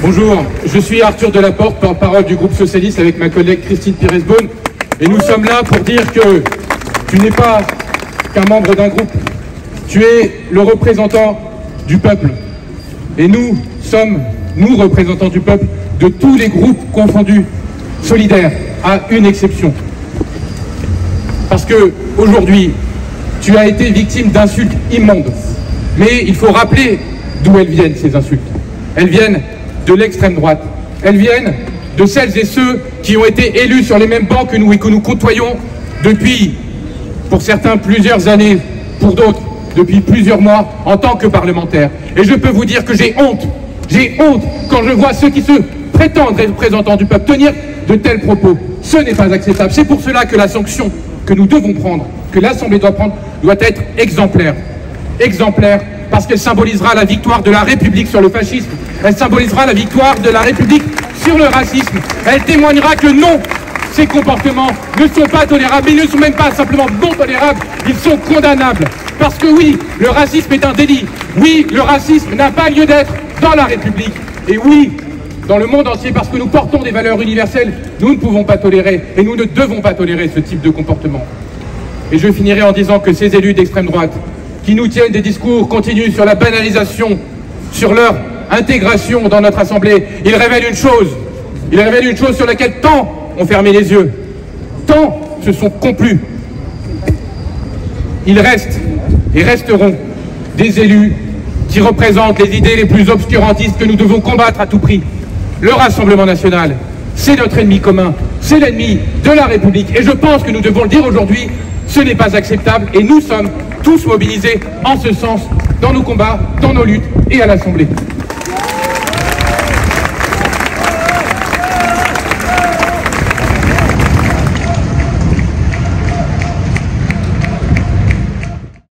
Bonjour, je suis Arthur Delaporte, porte-parole du groupe socialiste avec ma collègue Christine Pires-Beaune. Et nous sommes là pour dire que tu n'es pas qu'un membre d'un groupe, tu es le représentant du peuple. Et nous sommes, nous représentants du peuple, de tous les groupes confondus, solidaires, à une exception. Parce que aujourd'hui, tu as été victime d'insultes immondes. Mais il faut rappeler d'où elles viennent, ces insultes. Elles viennent de l'extrême droite. Elles viennent de celles et ceux qui ont été élus sur les mêmes bancs que nous et que nous côtoyons depuis, pour certains, plusieurs années, pour d'autres, depuis plusieurs mois, en tant que parlementaire. Et je peux vous dire que j'ai honte quand je vois ceux qui se prétendent représentants du peuple tenir de tels propos. Ce n'est pas acceptable. C'est pour cela que la sanction que nous devons prendre, que l'Assemblée doit prendre, doit être exemplaire. Exemplaire parce qu'elle symbolisera la victoire de la République sur le fascisme, elle symbolisera la victoire de la République sur le racisme, elle témoignera que non, ces comportements ne sont pas tolérables, ils ne sont même pas simplement non tolérables, ils sont condamnables. Parce que oui, le racisme est un délit, oui, le racisme n'a pas lieu d'être dans la République, et oui, dans le monde entier, parce que nous portons des valeurs universelles, nous ne pouvons pas tolérer, et nous ne devons pas tolérer ce type de comportement. Et je finirai en disant que ces élus d'extrême droite, qui nous tiennent des discours continus sur la banalisation, sur leur intégration dans notre Assemblée, ils révèlent une chose sur laquelle tant ont fermé les yeux, tant se sont complus. Il reste et resteront des élus qui représentent les idées les plus obscurantistes que nous devons combattre à tout prix. Le Rassemblement national, c'est notre ennemi commun, c'est l'ennemi de la République. Et je pense que nous devons le dire aujourd'hui, ce n'est pas acceptable et nous sommes tous mobilisés en ce sens dans nos combats, dans nos luttes et à l'Assemblée.